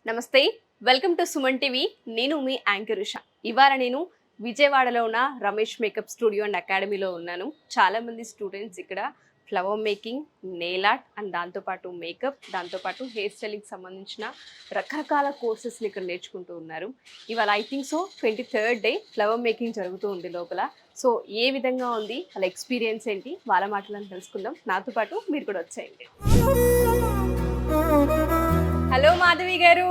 నమస్తే, welcome to Suman TV. నేను మీ anchor Usha. ఇవాళ నేను విజయవాడలో ఉన్న రమేష్ మేకప్ స్టూడియో అండ్ అకాడమీలో ఉన్నాను. చాలామంది స్టూడెంట్స్ ఇక్కడ flower making, nail art and దాంతోపాటు మేకప్, దాంతోపాటు హెయిర్ స్టైలింగ్కి సంబంధించిన రకరకాల కోర్సెస్ని ఇక్కడ నేర్చుకుంటూ ఉన్నారు. ఇవాళ I think so 23rd day flower making జరుగుతూ ఉంది లోపల. సో ఏ విధంగా ఉంది, వాళ్ళ ఎక్స్పీరియన్స్ ఏంటి, వాళ్ళ మాటలను తెలుసుకుందాం. నాతో పాటు మీరు కూడా వచ్చేయండి. హలో మాధవి గారు,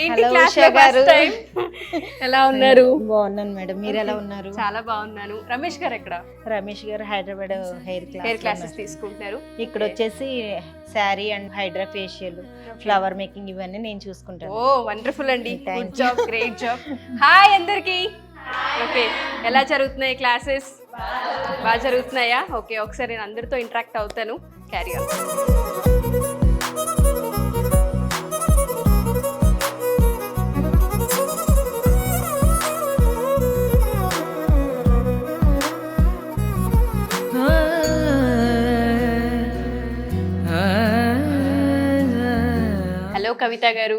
ఏంటి క్లాస్ లో ఫస్ట్ టైం? ఎలా ఉన్నారు? బాగున్నాను మేడం, మీరు ఎలా ఉన్నారు? చాలా బాగున్నాను. రమేష్ గారు ఎక్కడ? రమేష్ గారు హైదరాబాద్ హెయిర్ క్లాసెస్ తీసుకుంటున్నారు. ఇక్కడ వచ్చేసి sari and hydra facial, flower making ఇవన్నీ నేను చూసుకుంటాను. ఓ వండర్ఫుల్ అండి, good job, great job. Hi అందరికి. ఓకే, ఎలా జరుగుతున్నాయి క్లాసెస్? బాగా జరుగుతున్నాయా? ఓకే, ఒకసారి నేను అందరితో ఇంటరాక్ట్ అవుతాను. Carry on. హలో కవిత గారు,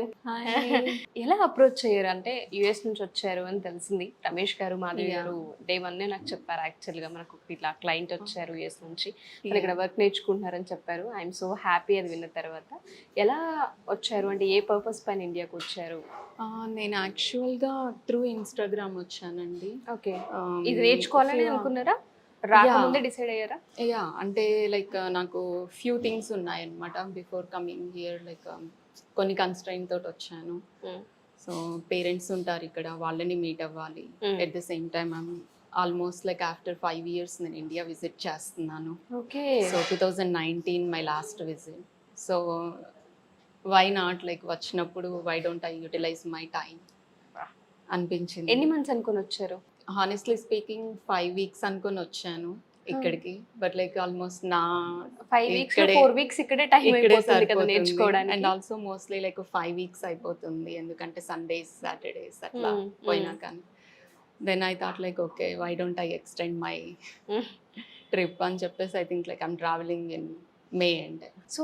ఎలా అప్రోచ్ అయ్యారు? అంటే యుఎస్ నుంచి వచ్చారు అని తెలిసింది. రమేష్ గారు, మాధవి గారు డే 1 నాకు చెప్పారు. యాక్చువల్గా మనకు ఇట్లా క్లయింట్ వచ్చారు యుఎస్ నుంచి, ఇక్కడ వర్క్ నేర్చుకుంటున్నారని చెప్పారు. ఐఎమ్ సో హ్యాపీ అది విన్న తర్వాత. ఎలా వచ్చారు అంటే ఏ పర్పస్ పైన ఇండియాకి వచ్చారు? నేను యాక్చువల్గా త్రూ ఇన్స్టాగ్రామ్ వచ్చానండి. ఓకే, ఇది నేర్చుకోవాలని అనుకున్నారా? రాకముందే డిసైడ్ అయ్యారా? యా, అంటే లైక్ నాకు ఫ్యూ థింగ్స్ ఉన్నాయన్నమాట బిఫోర్ కమింగ్ హియర్. లైక్ కొన్ని కన్స్ట్రైన్ తోటి వచ్చాను. సో పేరెంట్స్ ఉంటారు ఇక్కడ, వాళ్ళని మీట్ అవ్వాలి. At the same time almost like after 5 years నేను ఇండియా విజిట్ చేస్తున్నాను. Okay, so 2019 my last visit. So why not, like వచ్చినప్పుడు why don't I utilize my time అనిపించింది. ఎన్ని మంత్స్ అనుకుని వచ్చారు? హానెస్ట్లీ స్పీకింగ్ 5 weeks అనుకుని వచ్చాను ఇక్కడికి. బట్ లైక్ ఆల్మోస్ట్ నా 5 weeks 4 weeks ఇక్కడే టైం అయిపోతుంది కదా నేర్చుకోవడానికి. And also mostly like 5 weeks అయిపోతుంది, ఎందుకంటే సండేస్ సాటర్డేస్ అట్లా పోయినా కానీ. Then I thought like okay, why don't I extend my trip అని చెప్పేసి I think like I'm travelling in May end. So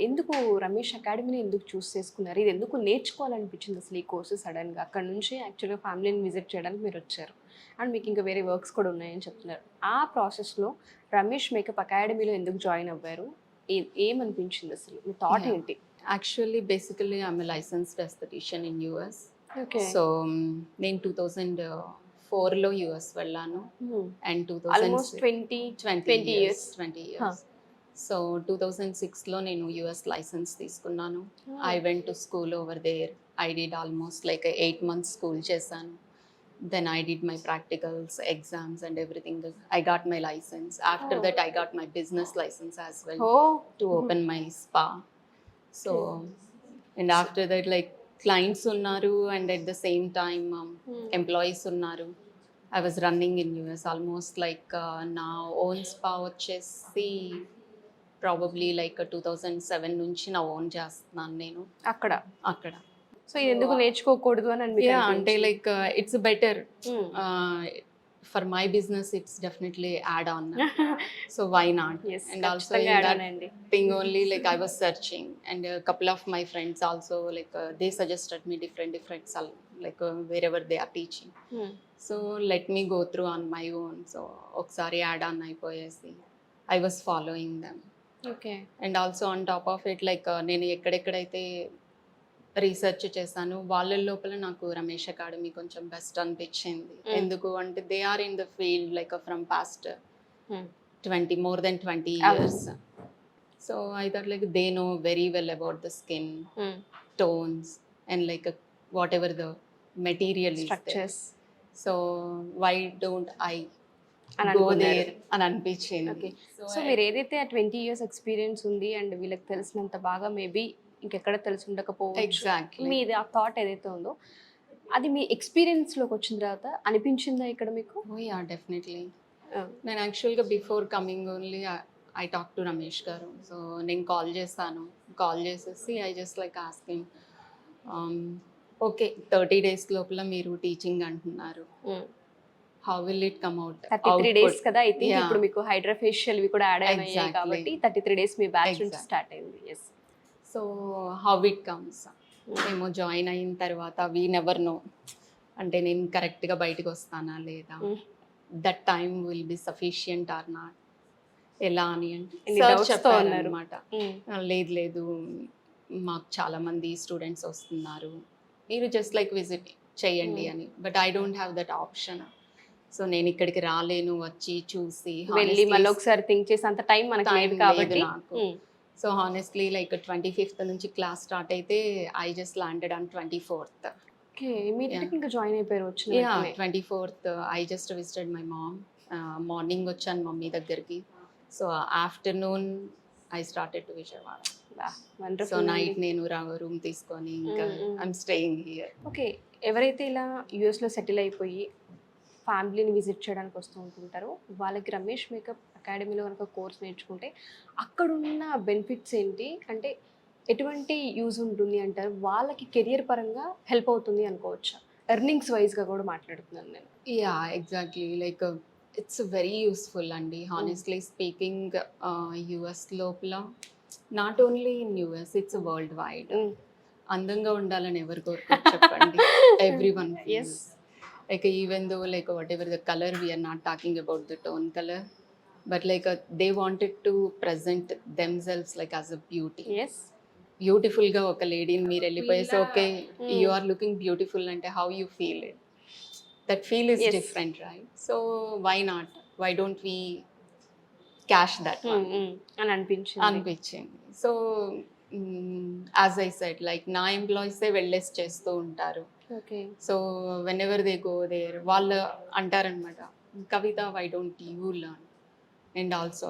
ఎందుకు రమేష్ అకాడమీని ఎందుకు చూస్ చేసుకున్నారు? ఇది ఎందుకు నేర్చుకోవాలనిపించింది అసలు ఈ కోర్సు సడన్గా? అక్కడ నుంచి యాక్చువల్గా ఫ్యామిలీని విజిట్ చేయడానికి మీరు వచ్చారు అండ్ మీకు ఇంకా వేరే వర్క్స్ కూడా ఉన్నాయని చెప్తున్నారు. ఆ ప్రాసెస్లో రమేష్ మేకప్ అకాడమీలో ఎందుకు జాయిన్ అవ్వారు? ఏమనిపించింది అసలు? మీ థాట్ ఏంటి? Actually basically I'm a licensed aesthetician in US. Okay, so నేను 2004లో యూఎస్ వెళ్ళాను. And 20 years. సో 2006లో నేను యూఎస్ లైసెన్స్ తీసుకున్నాను. I went to school over there. I did almost like 8 months school చేశాను. Then I did my practicals, exams and everything. I got my license. After that I got my business license as well to open my spa. So and after that like clients unnaru and at the same time employees unnaru. I was running in US almost like now own spa vachesi probably like 2007 నుంచి నా own చేస్తున్నాను నేను అక్కడ. So ఇది ఎందుకు నేర్చుకోకూడదు అని అంటే like it's better for my business. It's definitely add on. So why not? And also thing only like I was searching and couple of my friends also like they suggested me different like wherever they are teaching. So let me go through on my own. So ఒకసారి add on అయిపోయేసి I was following them. Okay, and also on top of it like నేను ఎక్కడెక్కడైతే research చేశాను వాళ్ళ లోపల నాకు Ramesh academy కొంచెం best అనిపించింది. ఎందుకు అంటే they are in the field like from past more than 20 years. So I thought like they know very well about the skin tones and like whatever the material structures. is there. So why don't I go there అని అనిపించింది. Okay, so మీరు ఏదైతే ఆ 20 years experience ఉంది and వీళ్ళకి తెలిసినంత బాగా maybe ఇంకెక్కడ తెలిసి ఉండకపోవచ్చు. ఎగ్జాక్ట్లీ, మీది ఆ థాట్ ఏదైతే ఉందో అది మీ ఎక్స్పీరియన్స్లోకి వచ్చిన తర్వాత అనిపించిందా ఇక్కడ మీకు? Yeah definitely. నేను యాక్చువల్గా before coming only I talk to Ramesh గారు. సో నేను కాల్ చేసేసి I just like asking okay 30 days లోపల మీరు టీచింగ్ అంటున్నారు, how will it come out? 33 days కదా. ఐ థింక్ ఇప్పుడు మీకు హైడ్రా ఫేషియల్ ఇవి కూడా యాడ్ అయ్యాయి కాబట్టి 33 days మీ బ్యాచ్ నుంచి స్టార్ట్ అయింది. yes. So how it comes? మేము జాయిన్ అయిన తర్వాత వీ నెవర్ నో అంటే నేను కరెక్ట్గా బయటకు వస్తానా లేదా, that time will be sufficient are not, ఎలా అని అంటే ఎన్ని సార్ doubts తో ఉన్నారు. చెప్పారనమాట. లేదు లేదు, మాకు చాలా మంది స్టూడెంట్స్ వస్తున్నారు, మీరు జస్ట్ లైక్ విజిట్ చేయండి అని. But I don't have that option. So నేను ఇక్కడికి రాలేను, వచ్చి చూసి వెళ్ళి మళ్ళీ ఒకసారి థింక్ చేసి అంత టైం మనకి Time లేదు కాబట్టి లేదు నాకు. సో హానెస్ట్లీ లైక్ 25th నుంచి క్లాస్ స్టార్ట్ అయితే I just landed on 24th. Okay immediate ఇంకా జాయిన్ అయిపోయారు వచ్చిన యా వెంటనే. 24th I just visited my mom. Morning వచ్చాను మమ్మీ దగ్గరికి. So afternoon I started to Vijayawada. Wow, so wonderful night అండి. నేను రూమ్ తీసుకొని ఇంకా Mm. I'm staying here. Okay ఎవరైతే ఇలా యూఎస్లో సెటిల్ అయిపోయి ఫ్యామిలీని విజిట్ చేయడానికి వస్తూ ఉంటుంటారో వాళ్ళకి రమేష్ మేకప్ అకాడమీలో కనుక కోర్స్ నేర్చుకుంటే అక్కడున్న బెనిఫిట్స్ ఏంటి, అంటే ఎటువంటి యూజ్ ఉంటుంది అంటారు, వాళ్ళకి కెరియర్ పరంగా హెల్ప్ అవుతుంది అనుకోవచ్చా? ఎర్నింగ్స్ వైజ్గా కూడా మాట్లాడుతున్నాను నేను. Yeah exactly like it's very useful అండి. హానెస్ట్లీ స్పీకింగ్ యుఎస్ లోపల not only in US, it's world wide. అందంగా ఉండాలని ఎవరు కోరుకోరు చెప్పండి. Everyone yes like even though like whatever the color, we are not talking about the tone color, but like they wanted to present themselves like as a beauty. As beautiful గా ఒక లేడీని మీరు వెళ్ళిపోయేసి okay Mm. You are looking beautiful అంటే how you feel it, that feel is Yes. Different right? So why not, why don't we cash that అని అనిపించింది. అనిపించింది. So as I said like నా ఎంప్లాయీసే వెళ్ళేసి చేస్తూ ఉంటారు. Okay so whenever they go there వాళ్ళు అంటారనమాట, Kavitha why don't you learn and also.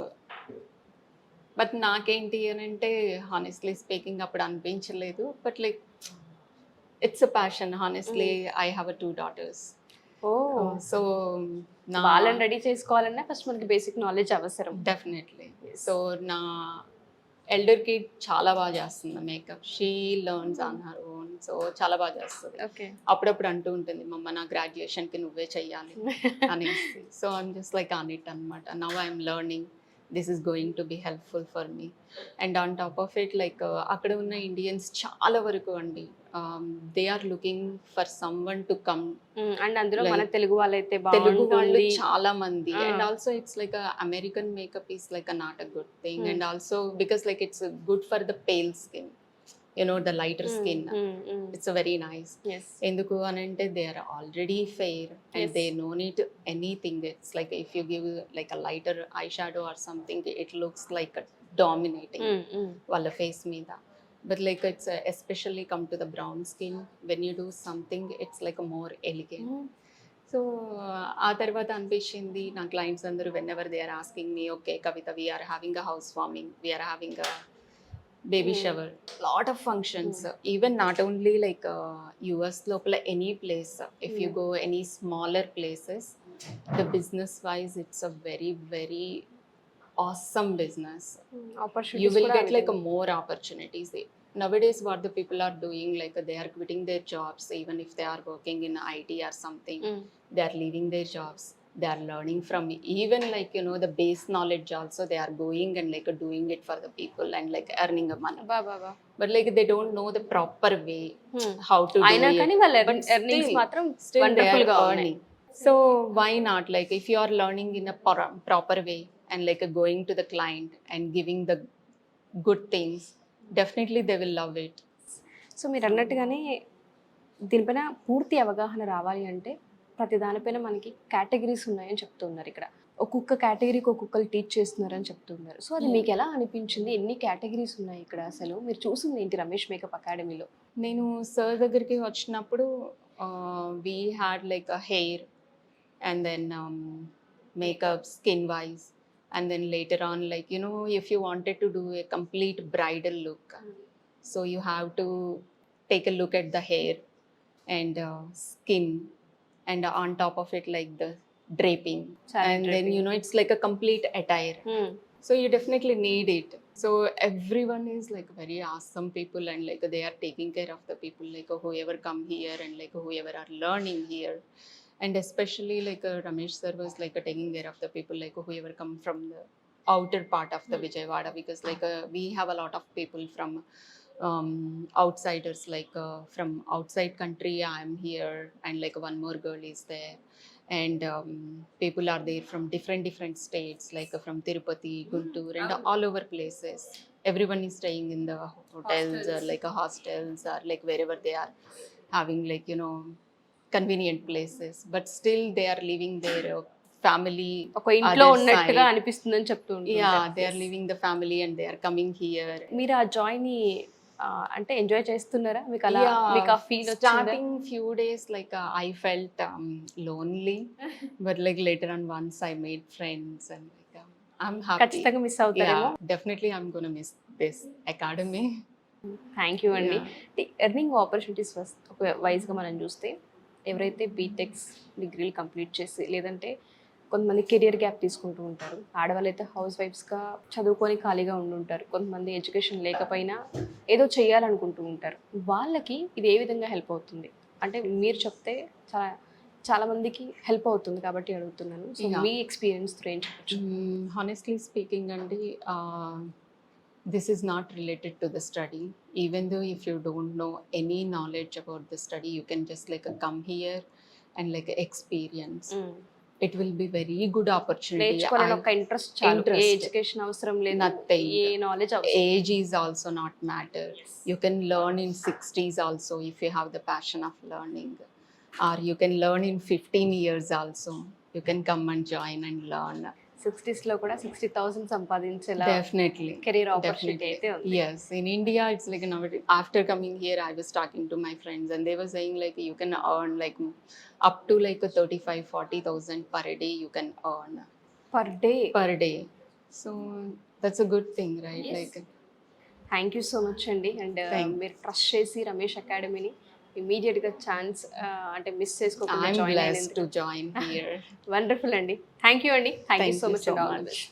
But నాకేంటి అని అంటే హానెస్ట్లీ స్పీకింగ్ అప్పుడు అనిపించలేదు. But like it's a passion. Honestly I have 2 daughters. Oh so నా వాళ్ళని రెడీ చేసుకోవాలన్నా ఫస్ట్ మనకి బేసిక్ నాలెడ్జ్ అవసరం. డెఫినెట్లీ. సో నా ఎల్డర్ కిడ్ చాలా బాగా చేస్తుంది makeup. She learns on her own. So చాలా బాగా చేస్తుంది. ఓకే అప్పుడప్పుడు అంటూ ఉంటుంది, మమ్మ నా గ్రాడ్యుయేషన్కి నువ్వే చెయ్యాలి అనేసి. So I'm just like on it అనమాట. Now I'm learning, this is going to be helpful for me. And on top of it like అక్కడ ఉన్న ఇండియన్స్ చాలా వరకు అండి they are looking for someone to come. And అందులో Like, మన తెలుగు వాళ్ళైతే తెలుగు వాళ్ళు బాగుంటుంది. చాలా మంది. Ah. And also it's like American makeup is like not a good thing. Hmm. And also because like it's good for the pale skin, the lighter skin. It's very nice. Yes ఎందుకు అని అంటే they are already fair and Yes. They no need anything. It's like if you give like a lighter eye shadow or something, it looks like dominating వాళ్ళ face మీద. But like it's especially come to the brown skin, when you do something it's like more elegant. So ఆ తర్వాత అనిపించింది నా clients అందరూ whenever they are asking me, okay Kavitha we are having a house warming, we are having a baby shower, lot of functions. Even not only like US లోపల any place, if you go any smaller places, the business wise it's a very very awesome business. You will get like a more opportunities. Nowadays what the people are doing, like they are quitting their jobs, even if they are working in IT or something, they are leaving their jobs, they are learning from even like the base knowledge also they are going and like doing it for the people and like earning a money. Baba But like they don't know the proper way how to do అయినా it. కానీ వాళ్ళ But earnings still- మాత్రం still they wonderful are గా ఉన్నాయి. earning. So why not, like if you are learning in a proper way and like going to the client and giving the good things, definitely they will love it. So మీరు అన్నట్టుగానే దీనిపైన పూర్తి అవగాహన రావాలి అంటే ప్రతి దానిపైన మనకి కేటగిరీస్ ఉన్నాయని చెప్తున్నారు. ఇక్కడ ఒక్కొక్క కేటగిరీకి ఒక్కొక్కరు టీచ్ చేస్తున్నారని చెప్తున్నారు. సో అది మీకు ఎలా అనిపించింది? ఎన్ని కేటగిరీస్ ఉన్నాయి ఇక్కడ? అసలు మీరు చూసింది ఏంటి రమేష్ మేకప్ అకాడమీలో? నేను సార్ దగ్గరికి వచ్చినప్పుడు we had like a hair and then makeup skin wise and then later on like if you wanted to do a complete bridal look, so you have to take a look at the hair and skin and on top of it like the draping. Saree And then draping. it's like a complete attire. So you definitely need it. So everyone is like very awesome people and like they are taking care of the people, like whoever come here and like whoever are learning here. And especially like Ramesh sir was like taking care of the people like whoever come from the outer part of the Vijayawada, because like we have a lot of people from outsiders, like from outside country I'm here, and like one more girl is there, and people are there from different states, like from Tirupati, Guntur, and all over places. Everyone is staying in the hotels or like hostels or like wherever they are having, like, you know, convenient places, but still they are living their family ఒక ఇంట్లో other ఉన్నట్టుగా side. అనిపిస్తుందని చెప్తూ Yeah, ఉంటారు. they are leaving the family and they are coming here. మీరు ఆ Joy ని అంటే enjoy చేస్తున్నారా? మీకు అలా మీకు ఆ ఫీల్ వచ్చిందా? Starting few days, like I felt lonely, but like later on, once I made friends, and like I'm happy. ఖచ్చితంగా మిస్ అవుతారేమో. Yeah, definitely I'm gonna miss this academy. Thank you అండి. Yeah. Earning opportunities ఒక వైజ్గా మనం చూస్తే ఎవరైతే BTechs డిగ్రీలు complete చేసి లేదంటే కొంతమంది కెరియర్ గ్యాప్ తీసుకుంటూ ఉంటారు. ఆడవాళ్ళు అయితే హౌస్ వైఫ్స్గా చదువుకొని ఖాళీగా ఉండుంటారు. కొంతమంది ఎడ్యుకేషన్ లేకపోయినా ఏదో చేయాలనుకుంటూ ఉంటారు. వాళ్ళకి ఇది ఏ విధంగా హెల్ప్ అవుతుంది? అంటే మీరు చెప్తే చాలా చాలా మందికి హెల్ప్ అవుతుంది కాబట్టి అడుగుతున్నాను. So Yeah. మీ ఎక్స్పీరియన్స్ ఏం చెప్పచ్చు? Honestly speaking, Andy, this is not related to the study. Even though if you don't know any knowledge about the study, you can just like come here and like experience. It will be very good opportunity. నేర్చుకోవాలని ఒక interest చాలు. ఏ Interest. Education అవసరం లేదు, Nothing. ఏ knowledge అవసరం. Age is also not matter. You can learn in 60s also if you have the passion of learning, or you can learn in 15 years also. You can come and join and learn. 60s లో కూడా 60,000 సంపాదించేలా Definitely. Career opportunity Definitely. అయితే ఉంది. Yes, in India, it's like after coming here, I was talking to my friends, and they were saying like you can earn like up to like 35-40,000 per day. You can earn per day. per day. So that's a good thing, right? Yes. Like thank you so much అండి. And Thank- మీరు trust చేసి రమేష్ అకాడమీని ఇమీడియట్గా chance అంటే miss చేసుకోకుండా I'm join blessed అయినందుకు to join here. Wonderful అండి. Thank you అండి. Thank you Thank so you much so and all the much. Best.